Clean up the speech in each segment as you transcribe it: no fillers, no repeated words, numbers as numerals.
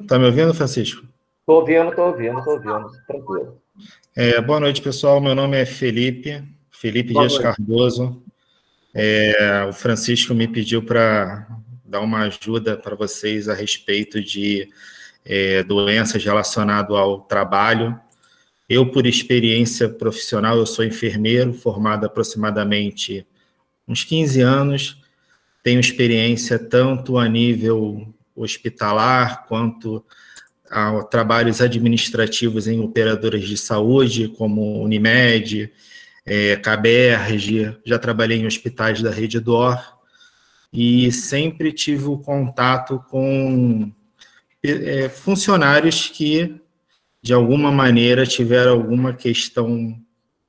Tá me ouvindo, Francisco? Estou ouvindo, tranquilo. Boa noite, pessoal. Meu nome é Felipe Dias Cardoso. O Francisco me pediu para dar uma ajuda para vocês a respeito de doenças relacionadas ao trabalho. Eu, por experiência profissional, eu sou enfermeiro, formado aproximadamente uns 15 anos, tenho experiência tanto a nível hospitalar quanto a trabalhos administrativos em operadoras de saúde, como Unimed, Caberge, já trabalhei em hospitais da Rede D'Or, e sempre tive o contato com funcionários que, de alguma maneira, tiveram alguma questão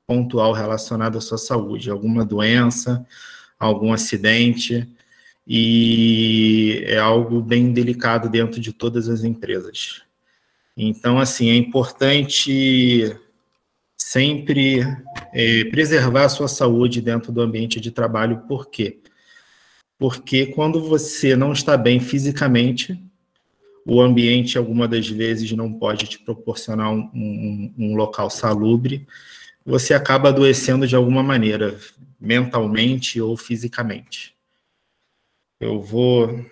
pontual relacionada à sua saúde, alguma doença, algum acidente, e é algo bem delicado dentro de todas as empresas. Então, assim, é importante sempre preservar a sua saúde dentro do ambiente de trabalho. Por quê? Porque quando você não está bem fisicamente, o ambiente, algumas das vezes, não pode te proporcionar um local salubre, você acaba adoecendo de alguma maneira, mentalmente ou fisicamente. Eu vou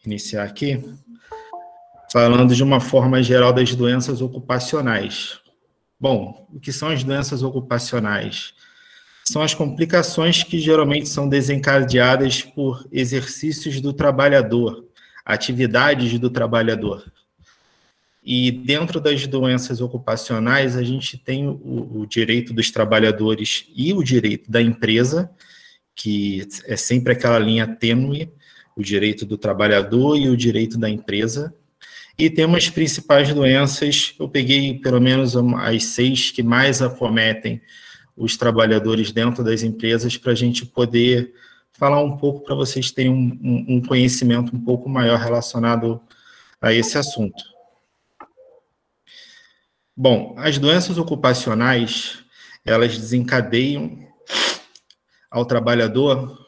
iniciar aqui falando de uma forma geral das doenças ocupacionais. Bom, o que são as doenças ocupacionais? São as complicações que geralmente são desencadeadas por exercícios do trabalhador, atividades do trabalhador. E dentro das doenças ocupacionais, a gente tem o direito dos trabalhadores e o direito da empresa, que é sempre aquela linha tênue, o direito do trabalhador e o direito da empresa. E temos as principais doenças, eu peguei pelo menos as 6 que mais acometem os trabalhadores dentro das empresas, para a gente poder falar um pouco, para vocês terem um conhecimento um pouco maior relacionado a esse assunto. Bom, as doenças ocupacionais, elas desencadeiam ao trabalhador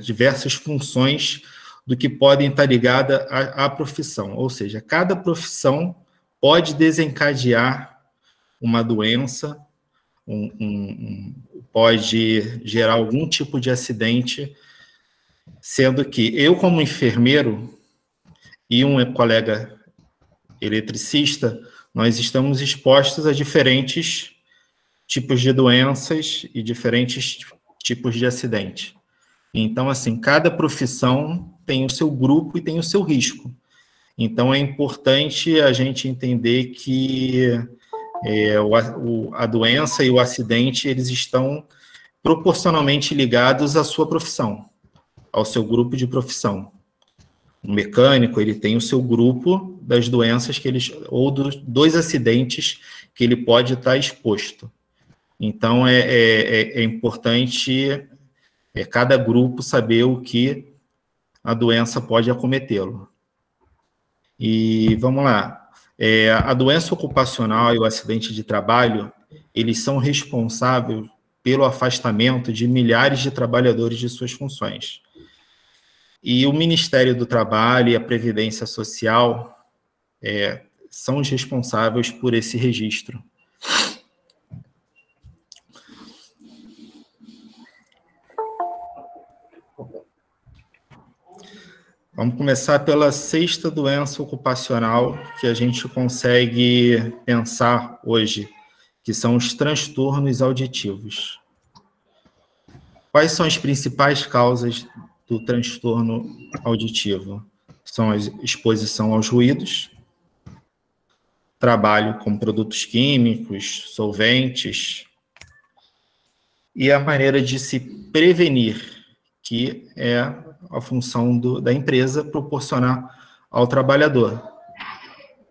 diversas funções do que podem estar ligadas à profissão. Ou seja, cada profissão pode desencadear uma doença, pode gerar algum tipo de acidente, sendo que eu, como enfermeiro, e um colega eletricista, nós estamos expostos a diferentes tipos de doenças e diferentes tipos de acidente. Então, assim, cada profissão tem o seu grupo e tem o seu risco. Então, é importante a gente entender que a doença e o acidente, eles estão proporcionalmente ligados à sua profissão, ao seu grupo de profissão. O mecânico, ele tem o seu grupo das doenças que ou dos acidentes que ele pode estar exposto. Então, é importante cada grupo saber o que a doença pode acometê-lo. E vamos lá. A doença ocupacional e o acidente de trabalho, eles são responsáveis pelo afastamento de milhares de trabalhadores de suas funções. E o Ministério do Trabalho e a Previdência Social são os responsáveis por esse registro. Vamos começar pela 6ª doença ocupacional que a gente consegue pensar hoje, que são os transtornos auditivos. Quais são as principais causas do transtorno auditivo? São a exposição aos ruídos, trabalho com produtos químicos, solventes, e a maneira de se prevenir, que é a função da empresa proporcionar ao trabalhador,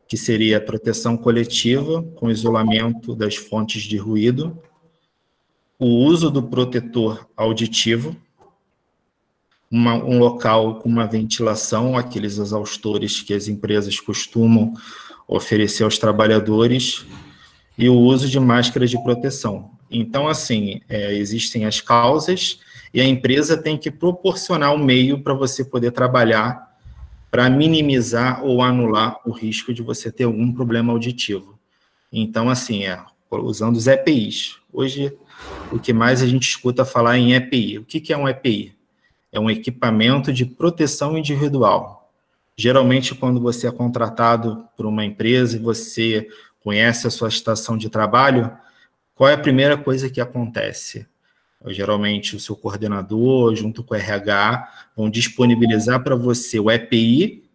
que seria a proteção coletiva com isolamento das fontes de ruído, o uso do protetor auditivo, um local com uma ventilação, aqueles exaustores que as empresas costumam oferecer aos trabalhadores, e o uso de máscaras de proteção. Então, assim, existem as causas, e a empresa tem que proporcionar um meio para você poder trabalhar para minimizar ou anular o risco de você ter algum problema auditivo. Então, assim, usando os EPIs. Hoje, o que mais a gente escuta falar em EPI. O que é um EPI? É um equipamento de proteção individual. Geralmente, quando você é contratado por uma empresa e você conhece a sua estação de trabalho, qual é a primeira coisa que acontece? Geralmente, o seu coordenador, junto com o RH, vão disponibilizar para você o EPI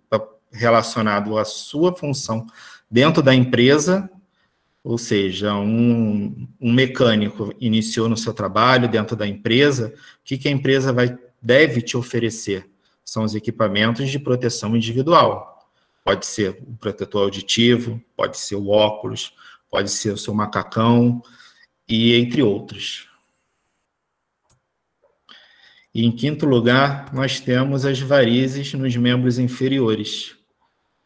relacionado à sua função dentro da empresa, ou seja, um mecânico iniciou no seu trabalho dentro da empresa, o que a empresa deve te oferecer? São os equipamentos de proteção individual. Pode ser o protetor auditivo, pode ser o óculos, pode ser o seu macacão, e entre outros. E em quinto lugar, nós temos as varizes nos membros inferiores.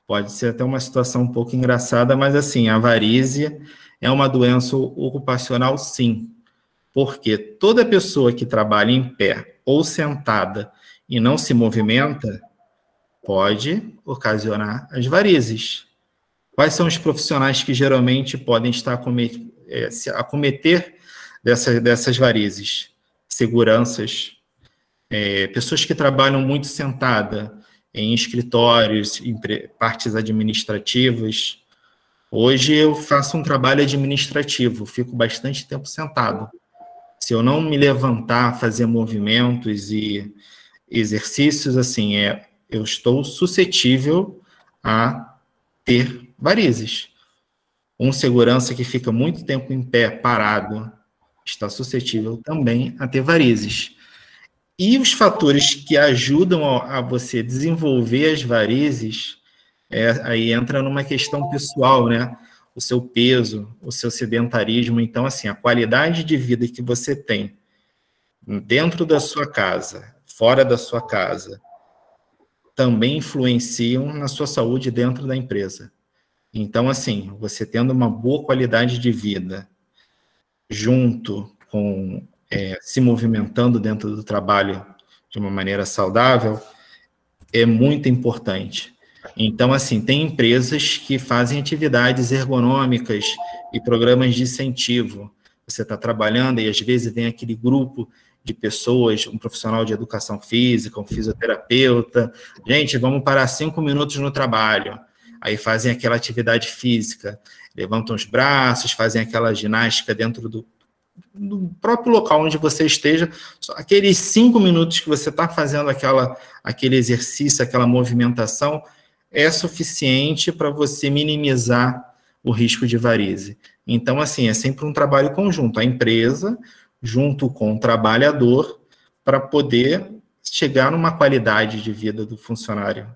Pode ser até uma situação um pouco engraçada, mas assim, a varize é uma doença ocupacional, sim. Porque toda pessoa que trabalha em pé ou sentada e não se movimenta pode ocasionar as varizes. Quais são os profissionais que geralmente podem estar acometer dessas varizes? Seguranças, pessoas que trabalham muito sentada em escritórios, em partes administrativas. Hoje eu faço um trabalho administrativo, fico bastante tempo sentado. Se eu não me levantar, fazer movimentos e exercícios, assim, eu estou suscetível a ter varizes. Um segurança que fica muito tempo em pé, parado, está suscetível também a ter varizes. E os fatores que ajudam a você desenvolver as varizes, aí entra numa questão pessoal, né? O seu peso, o seu sedentarismo. Então, assim, a qualidade de vida que você tem dentro da sua casa, fora da sua casa, também influenciam na sua saúde dentro da empresa. Então, assim, você tendo uma boa qualidade de vida, junto com se movimentando dentro do trabalho de uma maneira saudável, é muito importante. Então, assim, tem empresas que fazem atividades ergonômicas e programas de incentivo. Você está trabalhando e, às vezes, vem aquele grupo de pessoas, um profissional de educação física, um fisioterapeuta. Gente, vamos parar 5 minutos no trabalho. Aí fazem aquela atividade física, levantam os braços, fazem aquela ginástica dentro do próprio local onde você esteja. Só aqueles 5 minutos que você está fazendo aquele exercício, aquela movimentação, é suficiente para você minimizar o risco de varize. Então, assim, é sempre um trabalho conjunto, a empresa junto com o trabalhador, para poder chegar numa qualidade de vida do funcionário.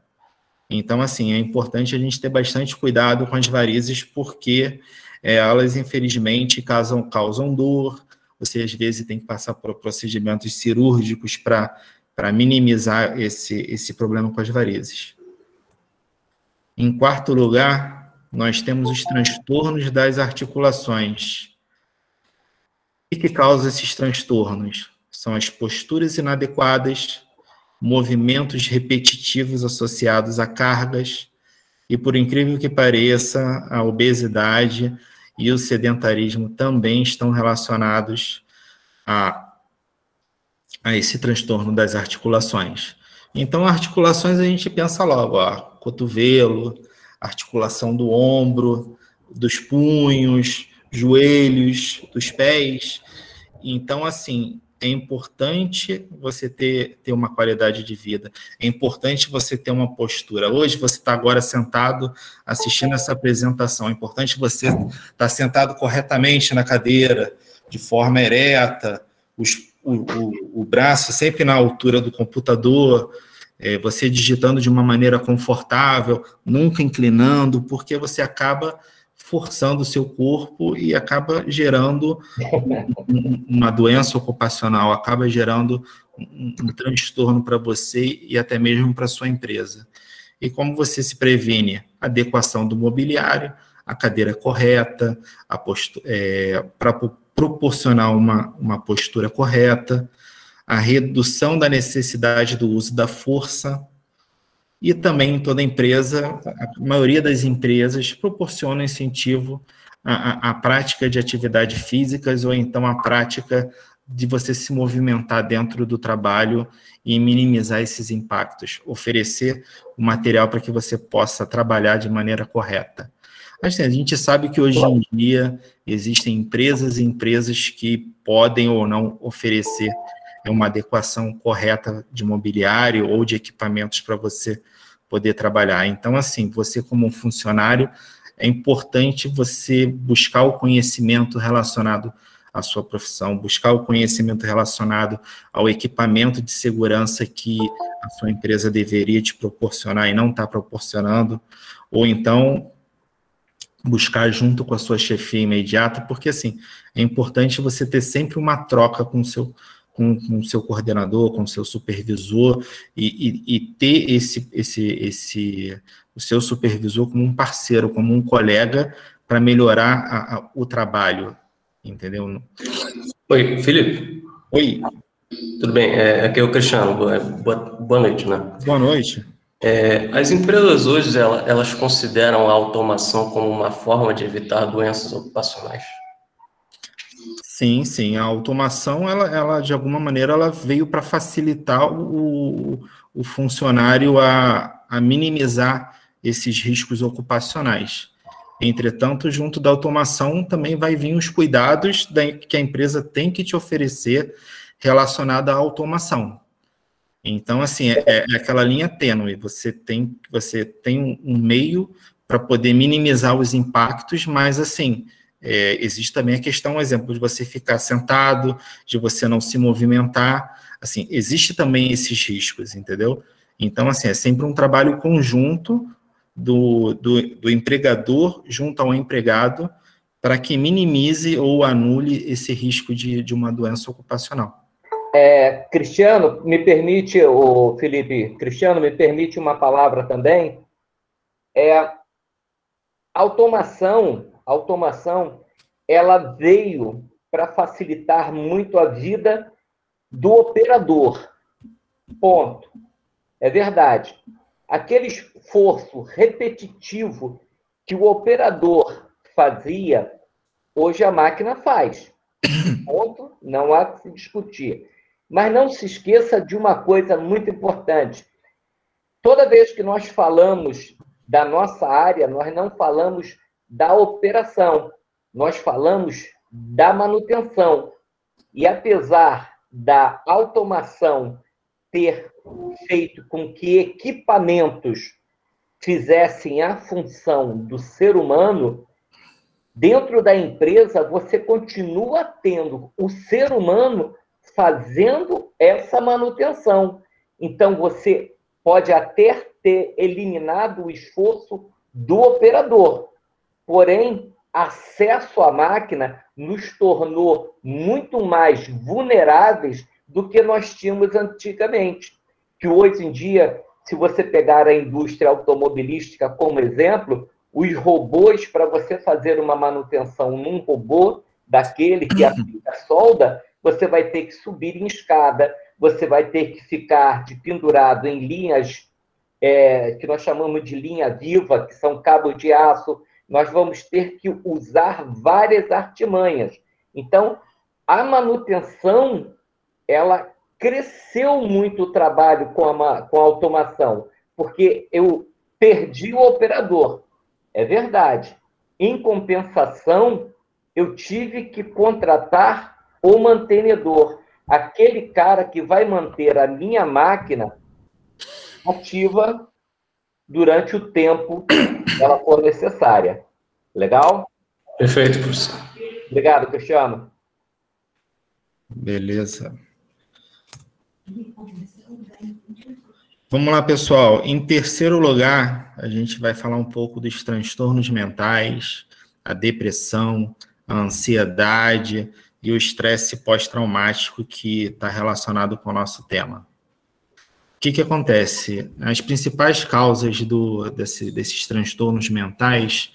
Então, assim, é importante a gente ter bastante cuidado com as varizes, porque elas, infelizmente, causam dor. Você, às vezes, tem que passar por procedimentos cirúrgicos para minimizar esse problema com as varizes. Em quarto lugar, nós temos os transtornos das articulações. O que causa esses transtornos? São as posturas inadequadas, movimentos repetitivos associados a cargas, e, por incrível que pareça, a obesidade e o sedentarismo também estão relacionados a esse transtorno das articulações. Então, articulações a gente pensa logo, cotovelo, articulação do ombro, dos punhos, joelhos, dos pés. Então, assim, é importante você ter uma qualidade de vida, é importante você ter uma postura. Hoje você está agora sentado assistindo essa apresentação, é importante você estar sentado corretamente na cadeira, de forma ereta, o braço sempre na altura do computador, você digitando de uma maneira confortável, nunca inclinando, porque você acaba forçando o seu corpo e acaba gerando uma doença ocupacional, acaba gerando um transtorno para você e até mesmo para a sua empresa. E como você se previne? Adequação do mobiliário, a cadeira correta, para proporcionar uma postura correta, a redução da necessidade do uso da força, E também em toda empresa, a maioria das empresas proporciona incentivo à prática de atividades físicas ou então à prática de você se movimentar dentro do trabalho e minimizar esses impactos, oferecer o material para que você possa trabalhar de maneira correta. Mas a gente sabe que hoje em dia existem empresas e empresas que podem ou não oferecer uma adequação correta de mobiliário ou de equipamentos para você poder trabalhar. Então, assim, você como funcionário, é importante você buscar o conhecimento relacionado à sua profissão, buscar o conhecimento relacionado ao equipamento de segurança que a sua empresa deveria te proporcionar e não está proporcionando, ou então buscar junto com a sua chefia imediata, porque, assim, é importante você ter sempre uma troca com o seu coordenador, com o seu supervisor, e ter o seu supervisor como um parceiro, como um colega, para melhorar o trabalho, entendeu? Oi, Felipe. Oi. Tudo bem? Aqui é o Cristiano. Boa noite, né? Boa noite. As empresas hoje, elas consideram a automação como uma forma de evitar doenças ocupacionais? Sim, sim. A automação, ela de alguma maneira, ela veio para facilitar o funcionário a minimizar esses riscos ocupacionais. Entretanto, junto da automação, também vai vir os cuidados que a empresa tem que te oferecer relacionada à automação. Então, assim, é aquela linha tênue. Você tem um meio para poder minimizar os impactos, mas, assim, existe também a questão, exemplo, de você ficar sentado, de você não se movimentar. Assim, existe também esses riscos, entendeu? Então, assim, é sempre um trabalho conjunto do empregador junto ao empregado para que minimize ou anule esse risco de uma doença ocupacional. Cristiano, me permite, Felipe, Cristiano, me permite uma palavra também. Automação, ela veio para facilitar muito a vida do operador. Ponto. É verdade. Aquele esforço repetitivo que o operador fazia, hoje a máquina faz. Ponto. Não há que se discutir. Mas não se esqueça de uma coisa muito importante. Toda vez que nós falamos da nossa área, nós não falamos da operação, nós falamos da manutenção. E apesar da automação ter feito com que equipamentos fizessem a função do ser humano, dentro da empresa você continua tendo o ser humano fazendo essa manutenção. Então, você pode até ter eliminado o esforço do operador. Porém, acesso à máquina nos tornou muito mais vulneráveis do que nós tínhamos antigamente. Que hoje em dia, se você pegar a indústria automobilística como exemplo, os robôs, para você fazer uma manutenção num robô, daquele que aplica solda, você vai ter que subir em escada, você vai ter que ficar pendurado em linhas que nós chamamos de linha viva, que são cabos de aço. Nós vamos ter que usar várias artimanhas. Então, a manutenção, ela cresceu muito o trabalho com a automação, porque eu perdi o operador. É verdade. Em compensação, eu tive que contratar o mantenedor, aquele cara que vai manter a minha máquina ativa durante o tempo que ela for necessária. Legal? Perfeito, professor. Obrigado, Cristiano. Beleza. Vamos lá, pessoal. Em terceiro lugar, a gente vai falar um pouco dos transtornos mentais, a depressão, a ansiedade e o estresse pós-traumático que está relacionado com o nosso tema. O que acontece? As principais causas desses transtornos mentais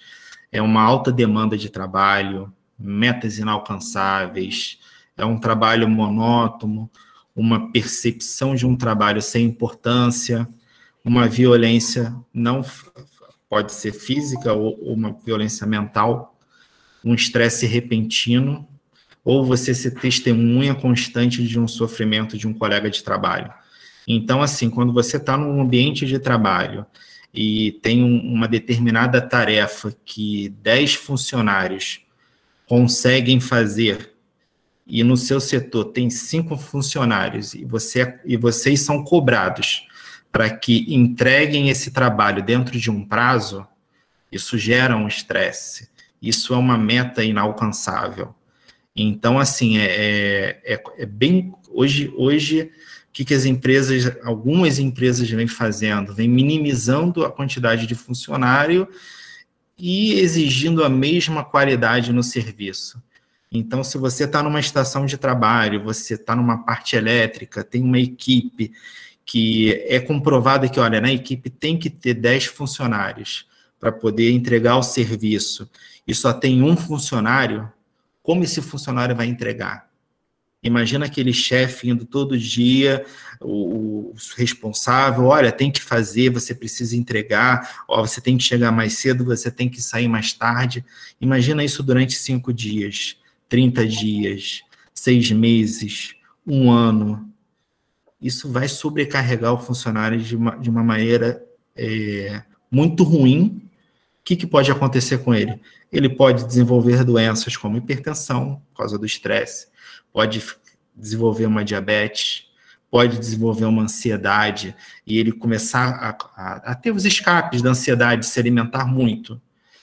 é uma alta demanda de trabalho, metas inalcançáveis, é um trabalho monótono, uma percepção de um trabalho sem importância, uma violência não pode ser física ou uma violência mental, um estresse repentino, ou você ser testemunha constante de um sofrimento de um colega de trabalho. Então, assim, quando você está num ambiente de trabalho e tem uma determinada tarefa que 10 funcionários conseguem fazer e no seu setor tem 5 funcionários e vocês são cobrados para que entreguem esse trabalho dentro de um prazo, isso gera um estresse. Isso é uma meta inalcançável. Então, assim, bem... Hoje, o que as empresas, algumas empresas vêm fazendo? Vêm minimizando a quantidade de funcionário e exigindo a mesma qualidade no serviço. Então, se você está numa estação de trabalho, você está numa parte elétrica, tem uma equipe que é comprovada que, olha, na equipe tem que ter 10 funcionários para poder entregar o serviço e só tem um funcionário, como esse funcionário vai entregar? Imagina aquele chefe indo todo dia, o responsável, olha, tem que fazer, você precisa entregar, ó, você tem que chegar mais cedo, você tem que sair mais tarde. Imagina isso durante 5 dias, 30 dias, 6 meses, 1 ano. Isso vai sobrecarregar o funcionário de uma maneira muito ruim. O que pode acontecer com ele? Ele pode desenvolver doenças como hipertensão, por causa do estresse, pode desenvolver uma diabetes, pode desenvolver uma ansiedade, e ele começar a ter os escapes da ansiedade, se alimentar muito.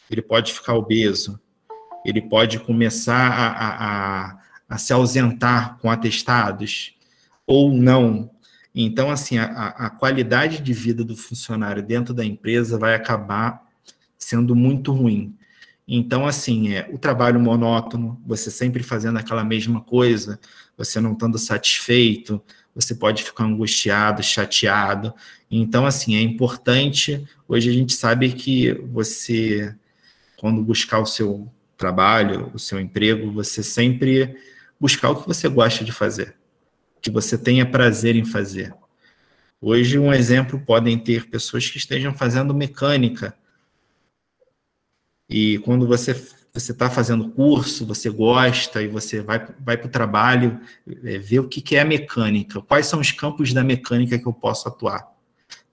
Ele pode ficar obeso, ele pode começar a se ausentar com atestados, ou não. Então, assim, a qualidade de vida do funcionário dentro da empresa vai acabar sendo muito ruim. Então, assim, o trabalho monótono, você sempre fazendo aquela mesma coisa, você não estando satisfeito, você pode ficar angustiado, chateado. Então, assim, é importante, hoje a gente sabe que você, quando buscar o seu trabalho, o seu emprego, você sempre buscar o que você gosta de fazer, que você tenha prazer em fazer. Hoje, um exemplo, podem ter pessoas que estejam fazendo mecânica, e quando você está fazendo curso, você gosta, e você vai para o trabalho, ver o que é a mecânica, quais são os campos da mecânica que eu posso atuar.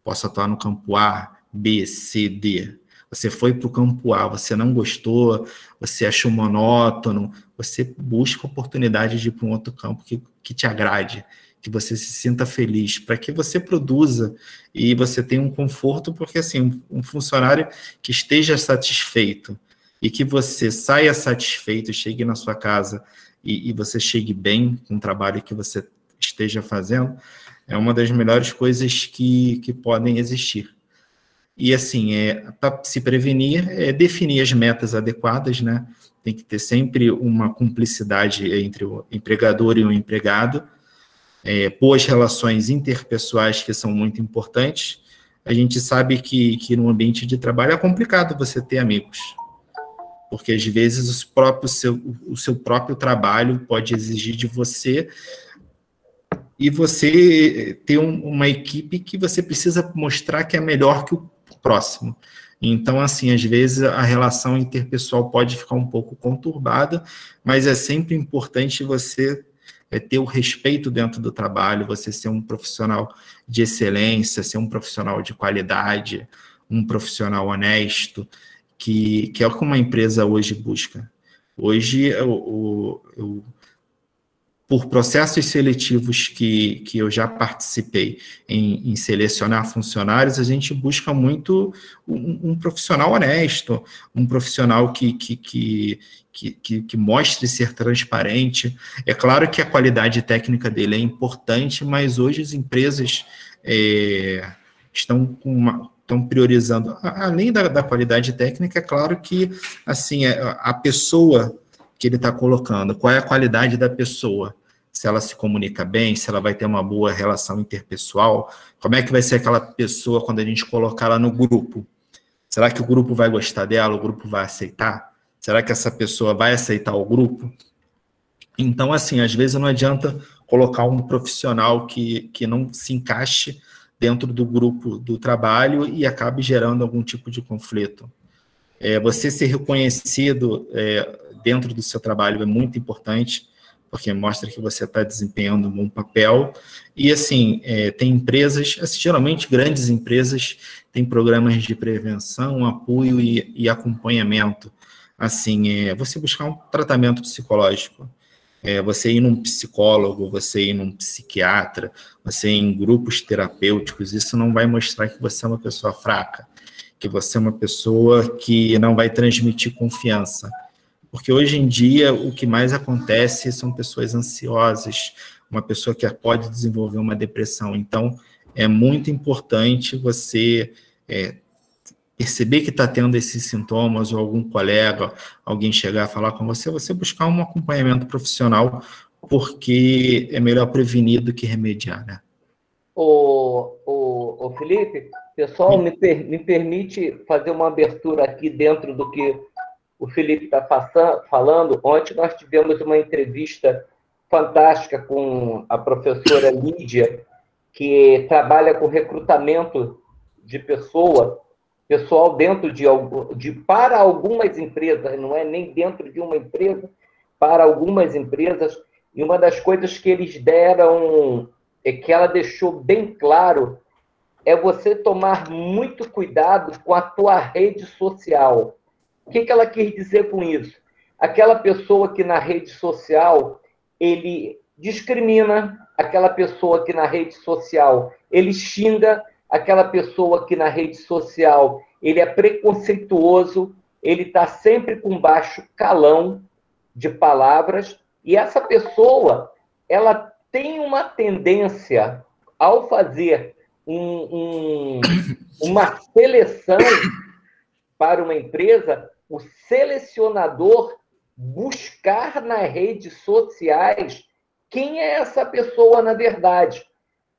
Posso atuar no campo A, B, C, D. Você foi para o campo A, você não gostou, você achou monótono, você busca oportunidade de ir para um outro campo que te agrade, que você se sinta feliz, para que você produza e você tenha um conforto, porque assim, um funcionário que esteja satisfeito e que você saia satisfeito, chegue na sua casa e você chegue bem com o trabalho que você esteja fazendo, é uma das melhores coisas que podem existir. E assim, para se prevenir, definir as metas adequadas, né? Tem que ter sempre uma cumplicidade entre o empregador e o empregado, boas relações interpessoais que são muito importantes. A gente sabe que no ambiente de trabalho é complicado você ter amigos, porque às vezes o seu próprio trabalho pode exigir de você, e você ter uma equipe que você precisa mostrar que é melhor que o próximo. Então, assim, às vezes a relação interpessoal pode ficar um pouco conturbada, mas é sempre importante você ter o respeito dentro do trabalho, você ser um profissional de excelência, ser um profissional de qualidade, um profissional honesto, que é o que uma empresa hoje busca. Hoje, por processos seletivos que eu já participei em selecionar funcionários, a gente busca muito um profissional honesto, um profissional que mostre ser transparente. É claro que a qualidade técnica dele é importante, mas hoje as empresas estão priorizando, além da qualidade técnica, é claro que assim, a pessoa que ele está colocando, qual é a qualidade da pessoa, se ela se comunica bem, se ela vai ter uma boa relação interpessoal, como é que vai ser aquela pessoa quando a gente colocar ela no grupo? Será que o grupo vai gostar dela, o grupo vai aceitar? Será que essa pessoa vai aceitar o grupo? Então, assim, às vezes não adianta colocar um profissional que não se encaixe dentro do grupo do trabalho e acabe gerando algum tipo de conflito. Você ser reconhecido dentro do seu trabalho é muito importante, porque mostra que você está desempenhando um bom papel. E, assim, tem empresas, geralmente grandes empresas, têm programas de prevenção, apoio e acompanhamento. Assim, você buscar um tratamento psicológico, você ir num psicólogo, você ir num psiquiatra, você ir em grupos terapêuticos, isso não vai mostrar que você é uma pessoa fraca, que você é uma pessoa que não vai transmitir confiança. Porque hoje em dia o que mais acontece são pessoas ansiosas, uma pessoa que pode desenvolver uma depressão. Então, é muito importante você perceber que está tendo esses sintomas, ou algum colega, alguém chegar a falar com você, você buscar um acompanhamento profissional, porque é melhor prevenir do que remediar, né? Ô Felipe, pessoal, me permite fazer uma abertura aqui dentro do que o Felipe está falando. Ontem nós tivemos uma entrevista fantástica com a professora Lídia, que trabalha com recrutamento de pessoal dentro para algumas empresas, não é nem dentro de uma empresa, para algumas empresas. E uma das coisas que eles deram, que ela deixou bem claro, é você tomar muito cuidado com a tua rede social. O que ela quis dizer com isso? Aquela pessoa que na rede social ele discrimina, aquela pessoa que na rede social ele xinga, aquela pessoa que na rede social ele é preconceituoso, ele está sempre com baixo calão de palavras, e essa pessoa ela tem uma tendência, ao fazer uma seleção para uma empresa, o selecionador buscar nas redes sociais quem é essa pessoa na verdade.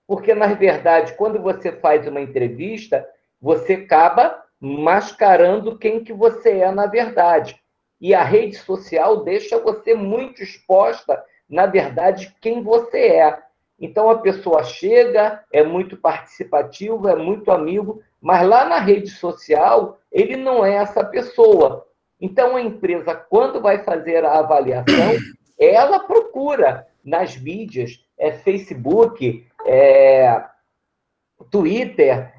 Porque, na verdade, quando você faz uma entrevista, você acaba mascarando quem que você é na verdade. E a rede social deixa você muito exposta, na verdade, quem você é. Então, a pessoa chega, é muito participativa, é muito amigo, mas lá na rede social, ele não é essa pessoa. Então, a empresa, quando vai fazer a avaliação, ela procura nas mídias, Facebook, Twitter,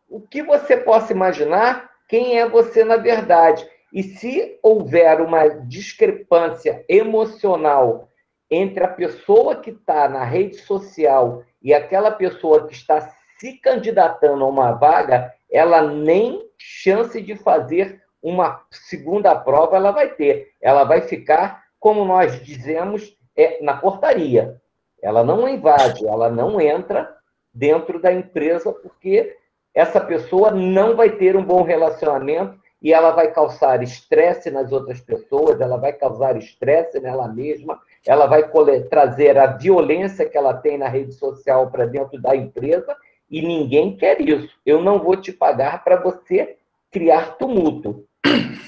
o que você possa imaginar, quem é você na verdade. E se houver uma discrepância emocional entre a pessoa que está na rede social e aquela pessoa que está se candidatando a uma vaga, ela nem chance de fazer uma segunda prova ela vai ter. Ela vai ficar, como nós dizemos, na portaria. Ela não invade, ela não entra dentro da empresa, porque essa pessoa não vai ter um bom relacionamento e ela vai causar estresse nas outras pessoas, ela vai causar estresse nela mesma, ela vai trazer a violência que ela tem na rede social para dentro da empresa, e ninguém quer isso. Eu não vou te pagar para você criar tumulto.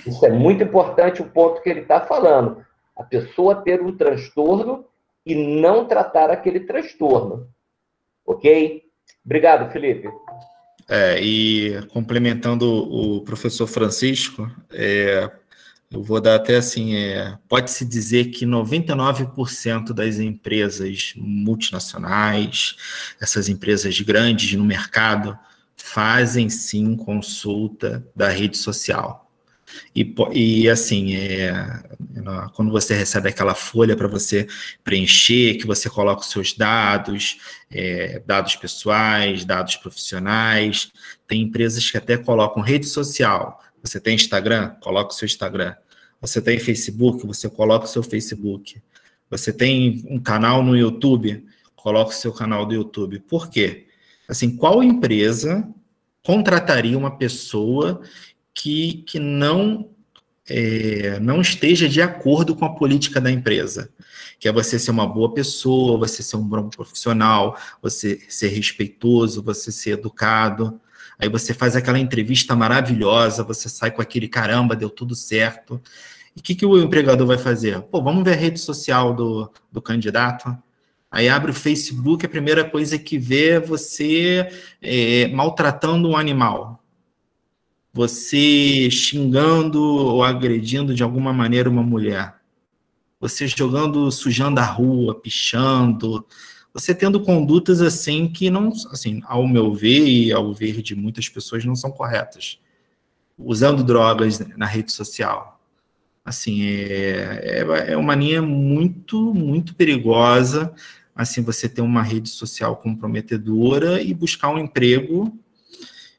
Isso é muito importante, o ponto que ele está falando. A pessoa ter um transtorno e não tratar aquele transtorno. Ok? Obrigado, Felipe. E complementando o professor Francisco, eu vou dar até assim, pode-se dizer que 99% das empresas multinacionais, essas empresas grandes no mercado, fazem sim consulta da rede social. E assim, quando você recebe aquela folha para você preencher, que você coloca os seus dados, dados pessoais, dados profissionais, tem empresas que até colocam rede social. Você tem Instagram? Coloca o seu Instagram. Você tem Facebook? Você coloca o seu Facebook. Você tem um canal no YouTube? Coloca o seu canal do YouTube. Por quê? Assim, qual empresa contrataria uma pessoa que não esteja de acordo com a política da empresa? Que é você ser uma boa pessoa, você ser um bom profissional, você ser respeitoso, você ser educado. Aí você faz aquela entrevista maravilhosa, você sai com aquele caramba, deu tudo certo. E o que o empregador vai fazer? Vamos ver a rede social do candidato. Aí abre o Facebook, a primeira coisa que vê é você maltratando um animal, você xingando ou agredindo de alguma maneira uma mulher, você sujando a rua, pichando, você tendo condutas assim que não, assim, ao meu ver e ao ver de muitas pessoas, não são corretas. Usando drogas na rede social. Assim, é uma linha muito, muito perigosa, assim, você ter uma rede social comprometedora e buscar um emprego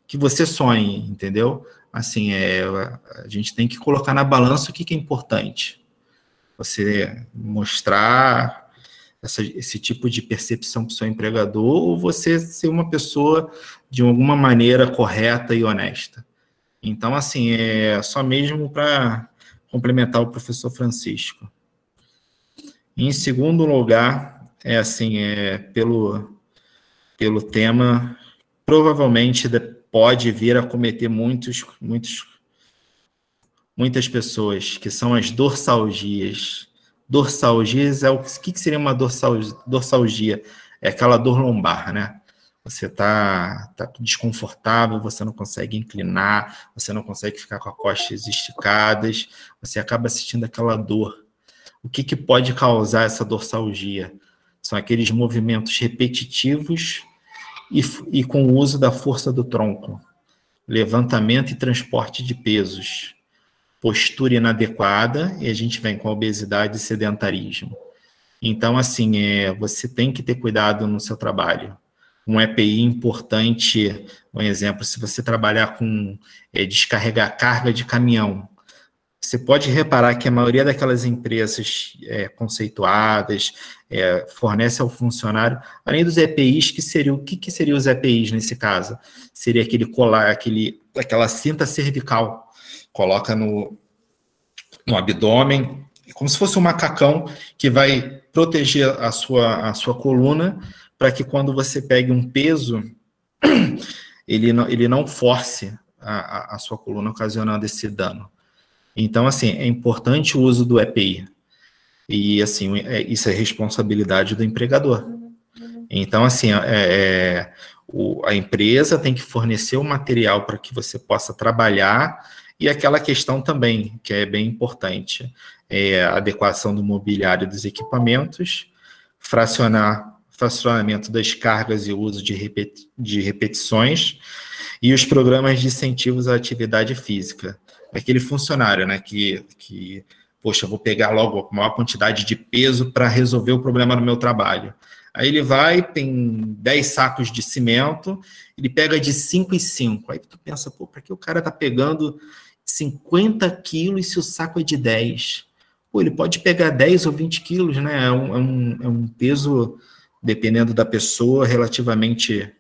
que você sonhe, entendeu? Assim, a gente tem que colocar na balança o que é importante. Você mostrar esse tipo de percepção para o seu empregador ou você ser uma pessoa de alguma maneira correta e honesta. Então, assim, só mesmo para complementar o professor Francisco. Em segundo lugar, pelo tema, provavelmente pode vir a cometer muitas pessoas, que são as dorsalgias. Dorsalgias o que seria uma dorsalgia? É aquela dor lombar, né? Você tá desconfortável, você não consegue inclinar, você não consegue ficar com as costas esticadas, você acaba sentindo aquela dor. O que pode causar essa dorsalgia? São aqueles movimentos repetitivos e com o uso da força do tronco, levantamento e transporte de pesos, postura inadequada, e a gente vem com a obesidade e sedentarismo. Então, assim, você tem que ter cuidado no seu trabalho. Um EPI importante, um exemplo, se você trabalhar com descarregar carga de caminhão, você pode reparar que a maioria daquelas empresas conceituadas fornece ao funcionário, além dos EPIs, o que seriam os EPIs nesse caso? Seria aquele colar, aquela cinta cervical, coloca no abdômen, como se fosse um macacão que vai proteger a sua coluna, para que quando você pegue um peso, ele não force a sua coluna, ocasionando esse dano. Então, assim, é importante o uso do EPI. E, assim, isso é responsabilidade do empregador. Então, assim, a empresa tem que fornecer o material para que você possa trabalhar, e aquela questão também, que é bem importante, a adequação do mobiliário dos equipamentos, fracionamento das cargas e uso de repetições, e os programas de incentivos à atividade física. Aquele funcionário, né, que poxa, vou pegar logo a maior quantidade de peso para resolver o problema no meu trabalho. Aí ele vai, tem 10 sacos de cimento, ele pega de 5 em 5. Aí tu pensa, pô, para que o cara tá pegando 50 quilos se o saco é de 10? Pô, ele pode pegar 10 ou 20 quilos, né? É um peso, dependendo da pessoa, relativamente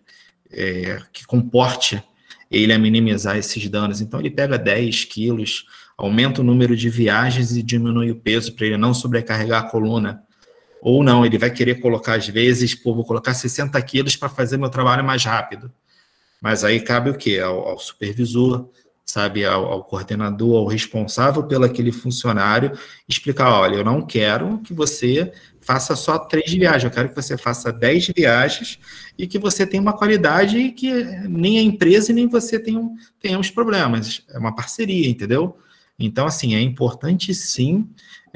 que comporte ele a minimizar esses danos. Então, ele pega 10 quilos, aumenta o número de viagens e diminui o peso para ele não sobrecarregar a coluna. Ou não, ele vai querer colocar, às vezes, vou colocar 60 quilos para fazer meu trabalho mais rápido. Mas aí cabe o quê? Ao supervisor, sabe, ao coordenador, ao responsável pelo aquele funcionário, explicar, olha, eu não quero que você faça só 3 viagens, eu quero que você faça 10 viagens e que você tenha uma qualidade e que nem a empresa e nem você tenhamos problemas. É uma parceria, entendeu? Então, assim, é importante, sim,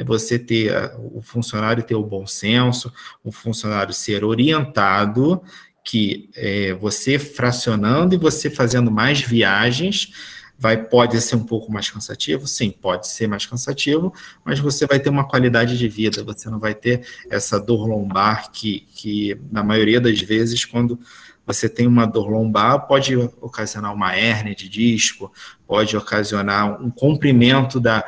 você ter o funcionário ter o bom senso, o funcionário ser orientado, que você fracionando e você fazendo mais viagens, pode ser um pouco mais cansativo? Sim, pode ser mais cansativo, mas você vai ter uma qualidade de vida, você não vai ter essa dor lombar que na maioria das vezes, quando você tem uma dor lombar, pode ocasionar uma hérnia de disco, pode ocasionar um comprimento da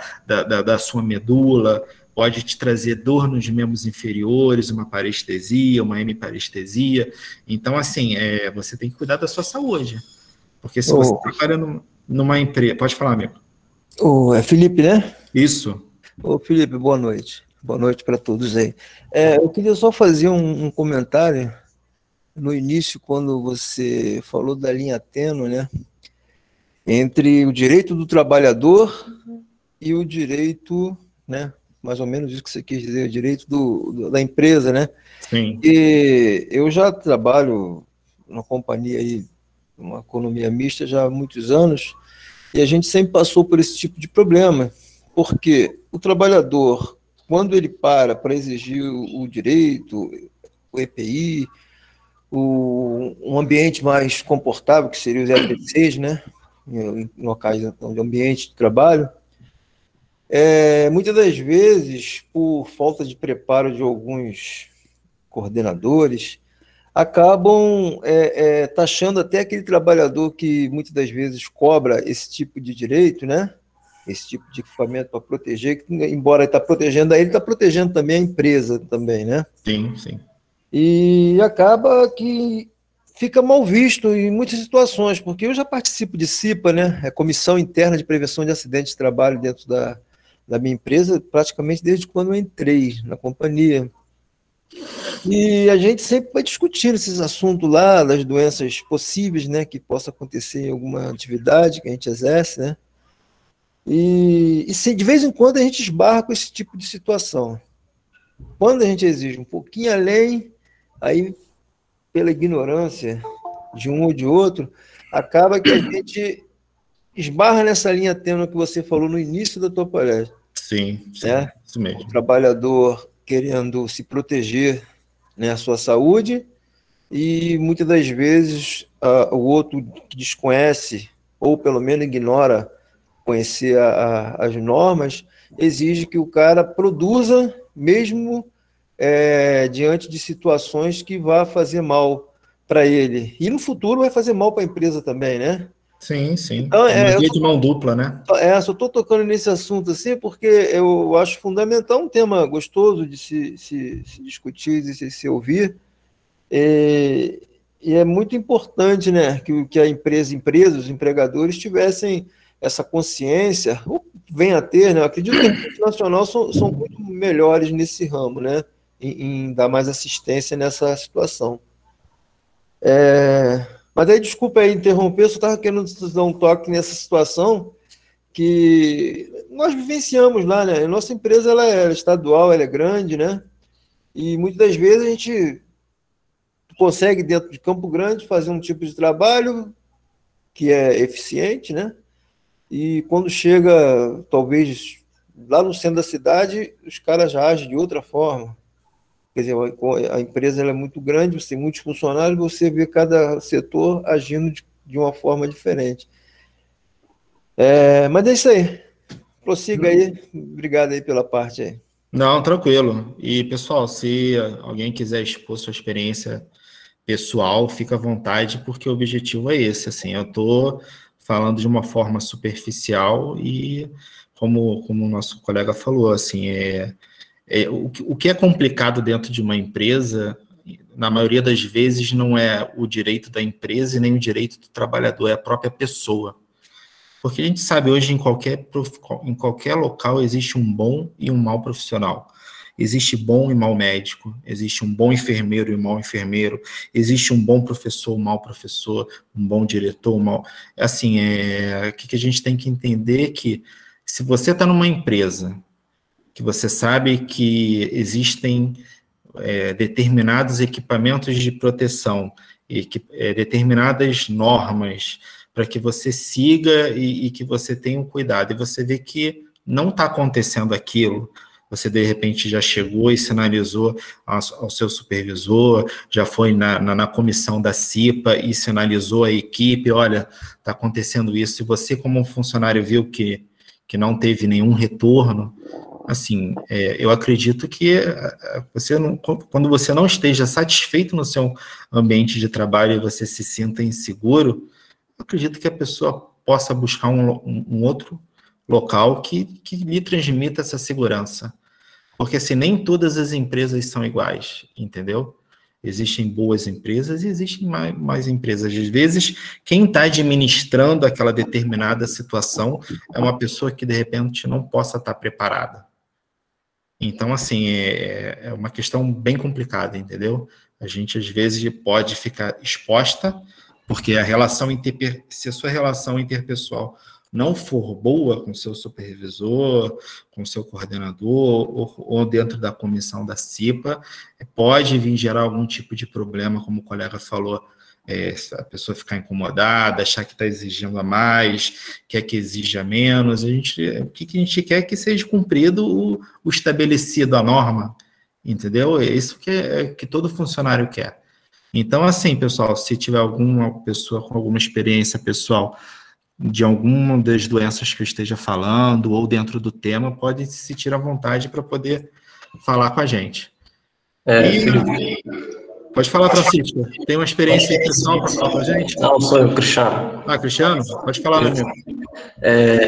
sua medula, pode te trazer dor nos membros inferiores, uma parestesia, uma hemiparestesia. Então, assim, você tem que cuidar da sua saúde. Porque se você trabalha numa empresa... Pode falar, amigo. É Felipe, né? Isso. Ô, Felipe, boa noite. Boa noite para todos aí. Eu queria só fazer um comentário no início, quando você falou da linha tênue, né? Entre o direito do trabalhador e o direito, né, mais ou menos isso que você quis dizer, o direito da empresa, né? Sim. E eu já trabalho numa companhia aí, uma economia mista já há muitos anos, e a gente sempre passou por esse tipo de problema, porque o trabalhador, quando ele para exigir o direito, o EPI, um ambiente mais confortável, que seria os EPCs, né? Em locais de ambiente de trabalho, muitas das vezes, por falta de preparo de alguns coordenadores, acabam taxando até aquele trabalhador que muitas das vezes cobra esse tipo de direito, né? Esse tipo de equipamento para proteger, que, embora ele está protegendo, ele está protegendo também a empresa também, né? Sim, sim. E acaba que fica mal visto em muitas situações, porque eu já participo de CIPA, né? É Comissão Interna de Prevenção de Acidentes de Trabalho dentro da minha empresa, praticamente desde quando eu entrei na companhia. E a gente sempre vai discutindo esses assuntos lá, das doenças possíveis, né, que possa acontecer em alguma atividade que a gente exerce, né? De vez em quando a gente esbarra com esse tipo de situação. Quando a gente exige um pouquinho além, aí, pela ignorância de um ou de outro, acaba que a gente esbarra nessa linha tênue que você falou no início da tua palestra. Sim, Né? Isso mesmo. O trabalhador querendo se proteger, né, a sua saúde, e muitas das vezes o outro que desconhece, ou pelo menos ignora conhecer as normas, exige que o cara produza, mesmo diante de situações que vá fazer mal para ele. E no futuro vai fazer mal para a empresa também, né? Sim, sim. Então, É uma via de mão dupla, né? Só estou tocando nesse assunto assim, porque eu acho fundamental, um tema gostoso de se discutir, de se ouvir, e é muito importante, né, que a empresas, os empregadores tivessem essa consciência, ou venha a ter, né? Eu acredito que as multinacionais são muito melhores nesse ramo, né, em dar mais assistência nessa situação. Mas aí, desculpa aí interromper, eu só estava querendo dar um toque nessa situação que nós vivenciamos lá, né? A nossa empresa ela é estadual, ela é grande, né? E muitas das vezes a gente consegue, dentro de Campo Grande, fazer um tipo de trabalho que é eficiente, né? E quando chega, talvez, lá no centro da cidade, os caras já agem de outra forma. Quer dizer, a empresa ela é muito grande, você tem muitos funcionários, você vê cada setor agindo de uma forma diferente. Mas é isso aí. Prossiga aí. Obrigado aí pela parte aí. Não, tranquilo. E, pessoal, se alguém quiser expor sua experiência pessoal, fica à vontade, porque o objetivo é esse. Assim, eu estou falando de uma forma superficial e, como o nosso colega falou, assim, o que é complicado dentro de uma empresa, na maioria das vezes, não é o direito da empresa e nem o direito do trabalhador, é a própria pessoa. Porque a gente sabe hoje em qualquer local existe um bom e um mau profissional. Existe bom e mau médico, existe um bom enfermeiro e um mau enfermeiro, existe um bom professor, um mau professor, um bom diretor, um mau... Assim, o que a gente tem que entender que se você está numa empresa que você sabe que existem determinados equipamentos de proteção, determinadas normas para que você siga e que você tenha um cuidado, e você vê que não está acontecendo aquilo, você de repente já chegou e sinalizou ao seu supervisor, já foi na comissão da CIPA e sinalizou a equipe, olha, está acontecendo isso, e você como um funcionário viu que não teve nenhum retorno, assim, eu acredito que quando você não esteja satisfeito no seu ambiente de trabalho e você se sinta inseguro, eu acredito que a pessoa possa buscar um outro local que lhe transmita essa segurança. Porque assim, nem todas as empresas são iguais, entendeu? Existem boas empresas e existem mais empresas. Às vezes, quem está administrando aquela determinada situação é uma pessoa que, de repente, não possa estar preparada. Então, assim, é uma questão bem complicada, entendeu? A gente, às vezes, pode ficar exposta, porque se a sua relação interpessoal não for boa com seu supervisor, com seu coordenador ou dentro da comissão da CIPA, pode vir gerar algum tipo de problema, como o colega falou, a pessoa ficar incomodada, achar que está exigindo a mais, quer que exija menos. O que a gente quer é que seja cumprido o estabelecido, a norma, entendeu? É isso que todo funcionário quer. Então, assim, pessoal, se tiver alguma pessoa com alguma experiência pessoal de alguma das doenças que eu esteja falando ou dentro do tema, pode se sentir à vontade para poder falar com a gente. Felipe. Pode falar, Francisco. Tem uma experiência pessoal para falar com a gente? Não, sou eu, Cristiano. Cristiano? Pode falar, meu amigo.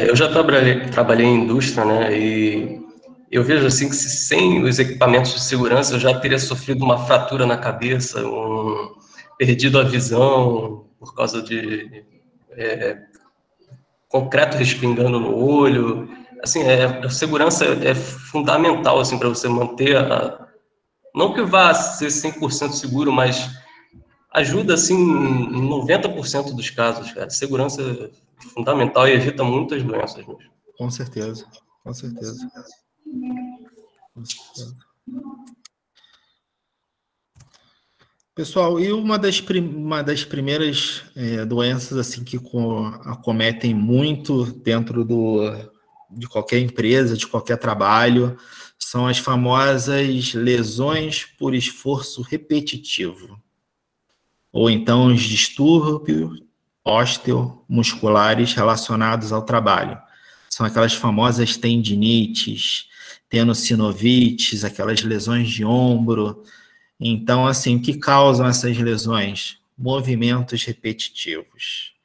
Eu já trabalhei em indústria, né? E eu vejo assim que sem os equipamentos de segurança eu já teria sofrido uma fratura na cabeça, perdido a visão por causa de concreto respingando no olho. Assim, a segurança é fundamental assim, para você manter não que vá ser 100% seguro, mas ajuda, assim, em 90% dos casos, cara. Segurança é fundamental e evita muitas doenças mesmo. Com certeza, com certeza. Pessoal, e uma das primeiras doenças assim que acometem muito dentro de qualquer empresa, de qualquer trabalho, são as famosas lesões por esforço repetitivo, ou então os distúrbios osteomusculares relacionados ao trabalho. São aquelas famosas tendinites, tenossinovites, aquelas lesões de ombro. Então, assim, o que causam essas lesões? Movimentos repetitivos,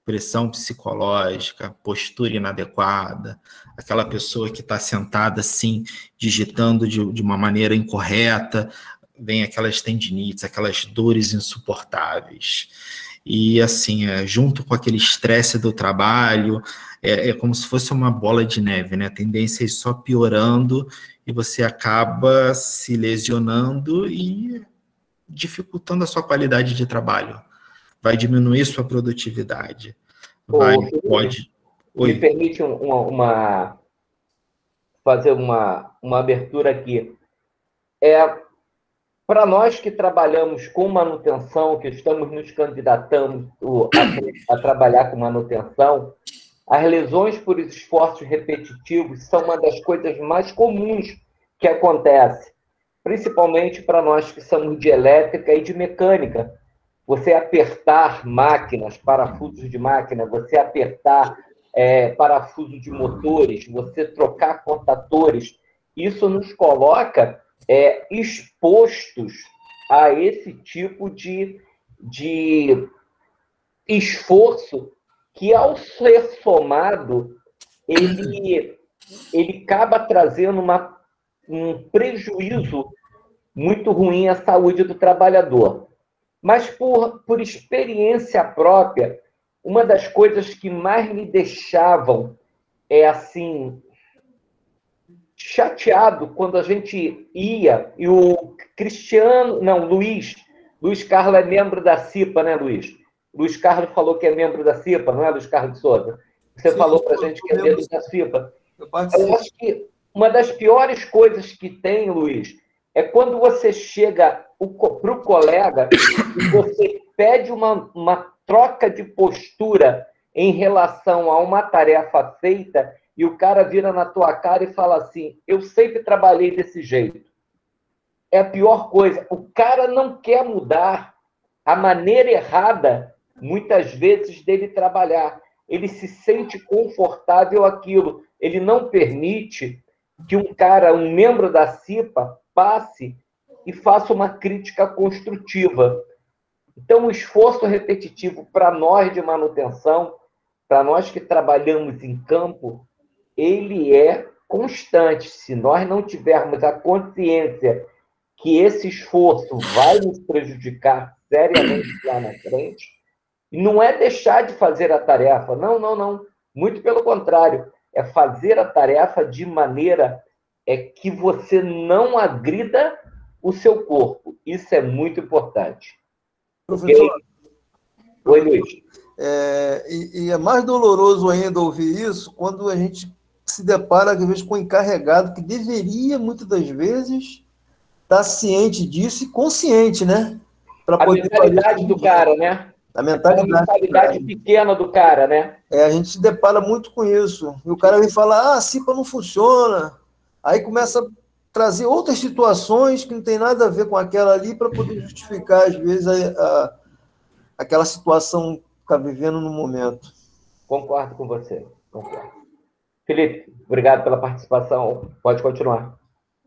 pressão psicológica, postura inadequada, aquela pessoa que está sentada assim, digitando de uma maneira incorreta, vem aquelas tendinites, aquelas dores insuportáveis. E assim, junto com aquele estresse do trabalho, é como se fosse uma bola de neve, né? A tendência é ir só piorando e você acaba se lesionando e dificultando a sua qualidade de trabalho. Vai diminuir sua produtividade. Me permite fazer uma abertura aqui. Para nós que trabalhamos com manutenção, que estamos nos candidatando a trabalhar com manutenção, as lesões por esforços repetitivos são uma das coisas mais comuns que acontece, principalmente para nós que somos de elétrica e de mecânica. Você apertar máquinas, parafusos de máquina, você apertar parafuso de motores, você trocar contatores, isso nos coloca expostos a esse tipo de esforço que, ao ser somado, ele acaba trazendo um prejuízo muito ruim à saúde do trabalhador. Mas, por experiência própria, uma das coisas que mais me deixavam assim, chateado quando a gente ia, e o Luiz Carlos é membro da CIPA, né, Luiz? Luiz Carlos falou que é membro da CIPA, não é, Luiz Carlos de Souza? Você falou para a gente que é membro da CIPA. Eu acho que uma das piores coisas que tem, Luiz, é quando você chega para o colega e você pede uma troca de postura em relação a uma tarefa feita e o cara vira na tua cara e fala assim: eu sempre trabalhei desse jeito. É a pior coisa. O cara não quer mudar a maneira errada, muitas vezes, dele trabalhar. Ele se sente confortável aquilo. Ele não permite que um membro da CIPA, passe e faça uma crítica construtiva. Então, o esforço repetitivo para nós de manutenção, para nós que trabalhamos em campo, ele é constante. Se nós não tivermos a consciência que esse esforço vai nos prejudicar seriamente lá na frente, e não é deixar de fazer a tarefa, não. Muito pelo contrário, é fazer a tarefa de maneira que você não agrida o seu corpo. Isso é muito importante. Professor, Oi, Luiz. E é mais doloroso ainda ouvir isso quando a gente se depara, às vezes, com um encarregado que deveria, muitas das vezes, estar ciente disso e consciente, né? A mentalidade do cara, né? A mentalidade pequena do cara, né? A gente se depara muito com isso. E o cara vem falar, a CIPA não funciona. Aí começa a trazer outras situações que não tem nada a ver com aquela ali para poder justificar, às vezes, aquela situação que está vivendo no momento. Concordo com você. Concordo. Felipe, obrigado pela participação. Pode continuar.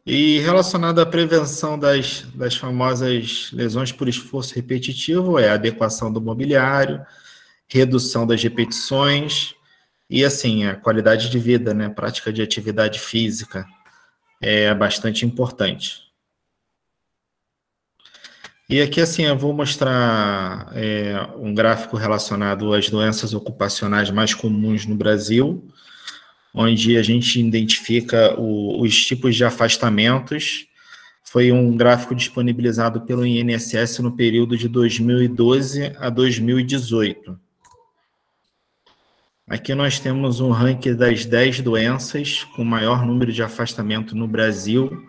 E relacionado à prevenção das famosas lesões por esforço repetitivo, a adequação do mobiliário, redução das repetições e, assim, a qualidade de vida, né? Prática de atividade física é bastante importante. E aqui, assim, eu vou mostrar um gráfico relacionado às doenças ocupacionais mais comuns no Brasil, onde a gente identifica os tipos de afastamentos. Foi um gráfico disponibilizado pelo INSS no período de 2012 a 2018. Aqui nós temos um ranking das 10 doenças com maior número de afastamento no Brasil,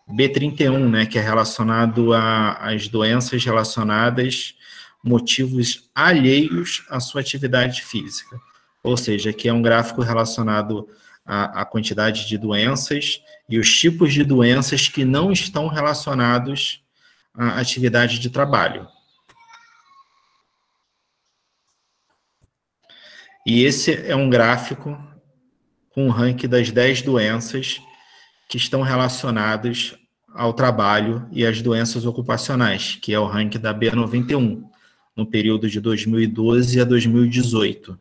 B31, né, que é relacionado às doenças relacionadas, motivos alheios à sua atividade física. Ou seja, aqui é um gráfico relacionado à quantidade de doenças e os tipos de doenças que não estão relacionados à atividade de trabalho. E esse é um gráfico com o ranking das 10 doenças que estão relacionadas ao trabalho e às doenças ocupacionais, que é o ranking da B91, no período de 2012 a 2018.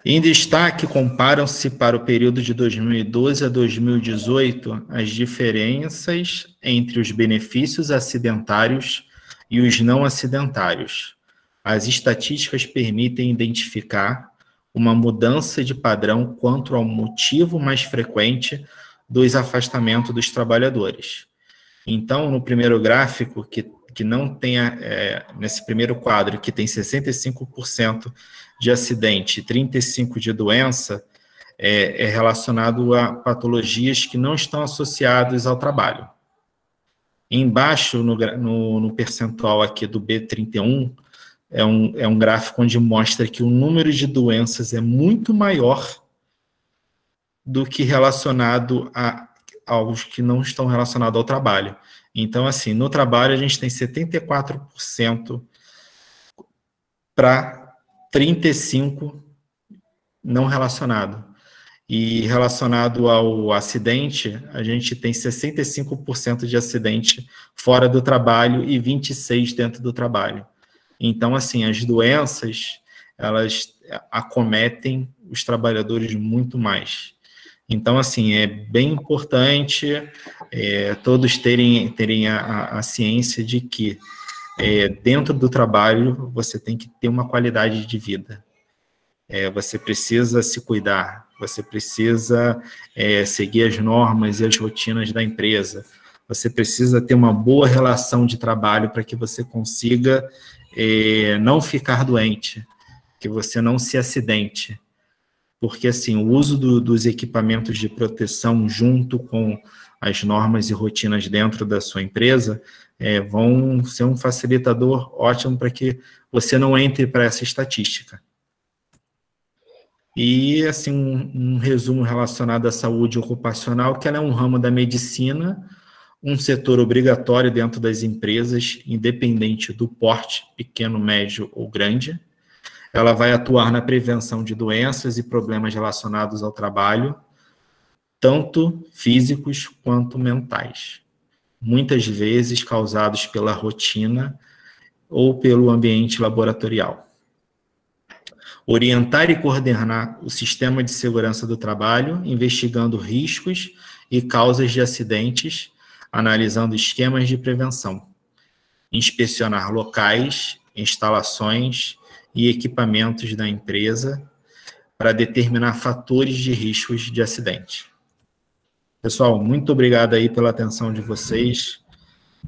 Em destaque, comparam-se para o período de 2012 a 2018 as diferenças entre os benefícios acidentários e os não acidentários. As estatísticas permitem identificar uma mudança de padrão quanto ao motivo mais frequente dos afastamentos dos trabalhadores. Então, no primeiro gráfico, que não tem, nesse primeiro quadro, que tem 65% de acidente e 35% de doença, é relacionado a patologias que não estão associadas ao trabalho. Embaixo, no percentual aqui do B31, é um gráfico onde mostra que o número de doenças é muito maior do que relacionado aos que não estão relacionados ao trabalho. Então, assim, no trabalho a gente tem 74% para 35% não relacionado. E relacionado ao acidente, a gente tem 65% de acidente fora do trabalho e 26% dentro do trabalho. Então, assim, as doenças, elas acometem os trabalhadores muito mais. Então, assim, é bem importante todos terem a ciência de que dentro do trabalho você tem que ter uma qualidade de vida. Você precisa se cuidar, você precisa seguir as normas e as rotinas da empresa, você precisa ter uma boa relação de trabalho para que você consiga não ficar doente, que você não se acidente. Porque, assim, o uso dos equipamentos de proteção junto com as normas e rotinas dentro da sua empresa vão ser um facilitador ótimo para que você não entre para essa estatística. E, assim, um resumo relacionado à saúde ocupacional, que ela é um ramo da medicina, um setor obrigatório dentro das empresas, independente do porte, pequeno, médio ou grande. Ela vai atuar na prevenção de doenças e problemas relacionados ao trabalho, tanto físicos quanto mentais, muitas vezes causados pela rotina ou pelo ambiente laboratorial. Orientar e coordenar o sistema de segurança do trabalho, investigando riscos e causas de acidentes, analisando esquemas de prevenção. Inspecionar locais, instalações e equipamentos da empresa para determinar fatores de riscos de acidente. Pessoal, muito obrigado aí pela atenção de vocês.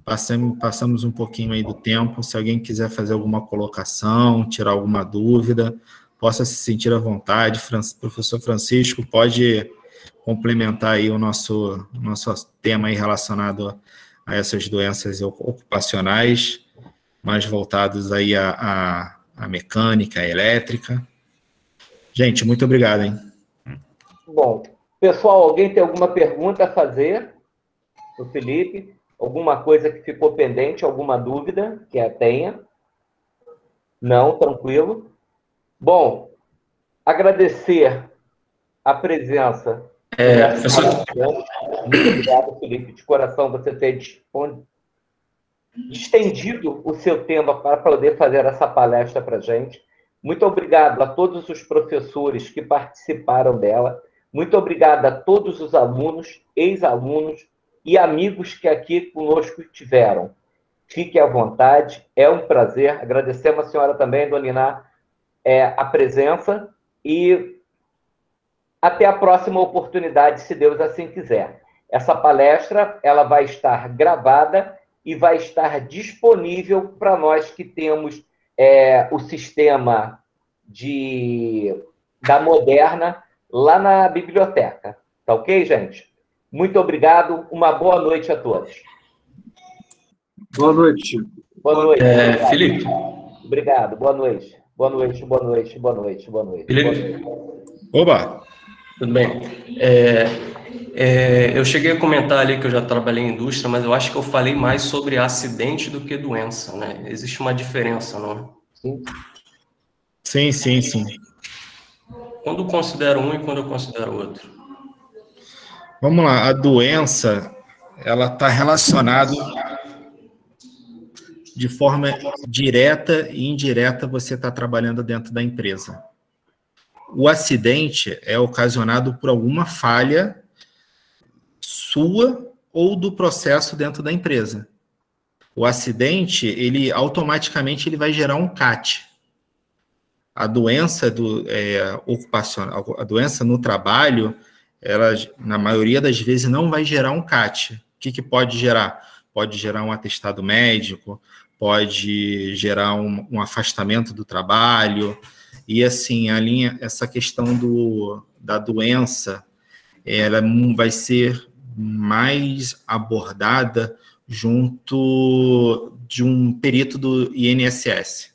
Passamos um pouquinho aí do tempo. Se alguém quiser fazer alguma colocação, tirar alguma dúvida, possa se sentir à vontade. Professor Francisco, pode complementar aí o nosso tema aí relacionado a essas doenças ocupacionais, mais voltados aí à mecânica, à elétrica. Gente, muito obrigado, hein? Bom, pessoal, alguém tem alguma pergunta a fazer para o Felipe? Alguma coisa que ficou pendente, alguma dúvida que tenha? Não, tranquilo. Bom, agradecer a presença. Professor... Muito obrigado, Felipe, de coração, você ter estendido o seu tema para poder fazer essa palestra para a gente. Muito obrigado a todos os professores que participaram dela. Muito obrigado a todos os alunos, ex-alunos e amigos que aqui conosco tiveram. Fique à vontade, é um prazer. Agradecemos a senhora também, dona Iná, a presença e até a próxima oportunidade, se Deus assim quiser. Essa palestra ela vai estar gravada e vai estar disponível para nós que temos o sistema da Moderna lá na biblioteca. Tá ok, gente? Muito obrigado. Uma boa noite a todos. Boa noite. Boa noite. Felipe. Obrigado. Boa noite. Boa noite, boa noite, boa noite, boa noite. Felipe. Oba! Tudo bem. Eu cheguei a comentar ali que eu já trabalhei em indústria, mas eu acho que eu falei mais sobre acidente do que doença, né? Existe uma diferença, não? Sim. Sim. Quando eu considero um e quando eu considero outro? Vamos lá, a doença, ela está relacionada de forma direta e indireta, você está trabalhando dentro da empresa. O acidente é ocasionado por alguma falha sua ou do processo dentro da empresa. O acidente, ele automaticamente vai gerar um CAT. A doença ocupacional, a doença no trabalho, ela, na maioria das vezes, não vai gerar um CAT. O que pode gerar? Pode gerar um atestado médico, pode gerar um afastamento do trabalho. E, assim, essa questão da doença, ela vai ser mais abordada junto de um perito do INSS.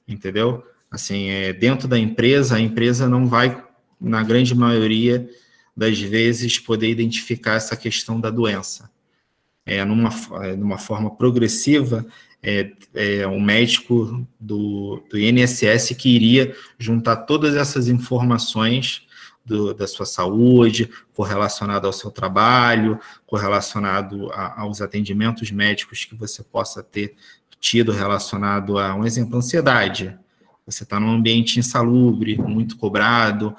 Entendeu? Assim, dentro da empresa, a empresa não vai, na grande maioria das vezes, poder identificar essa questão da doença. Numa forma progressiva, um médico do INSS que iria juntar todas essas informações da sua saúde, correlacionado ao seu trabalho, correlacionado aos atendimentos médicos que você possa ter tido relacionado a, um exemplo, ansiedade. Você está num ambiente insalubre, muito cobrado,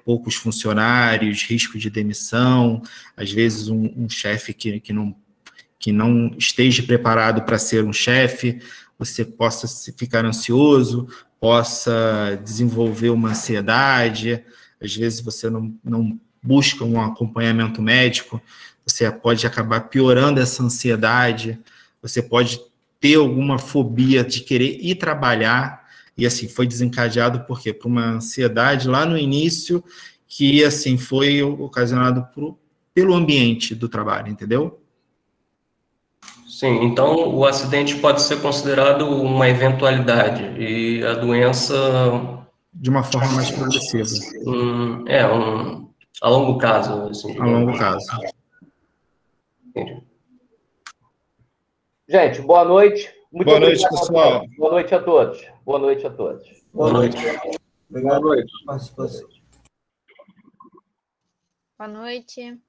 poucos funcionários, risco de demissão, às vezes um chefe que não esteja preparado para ser um chefe, você possa ficar ansioso, possa desenvolver uma ansiedade, às vezes você não busca um acompanhamento médico, você pode acabar piorando essa ansiedade, você pode ter alguma fobia de querer ir trabalhar, e assim, foi desencadeado por quê? Por uma ansiedade lá no início, que assim, foi ocasionado pelo ambiente do trabalho, entendeu? Sim, então o acidente pode ser considerado uma eventualidade, e a doença... De uma forma mais progressiva. A longo prazo. Assim, a longo prazo. Entendi. Gente, boa noite. Muito boa noite, obrigado, pessoal. Boa noite a todos. Boa noite a todos. Boa noite. Boa noite. Boa noite.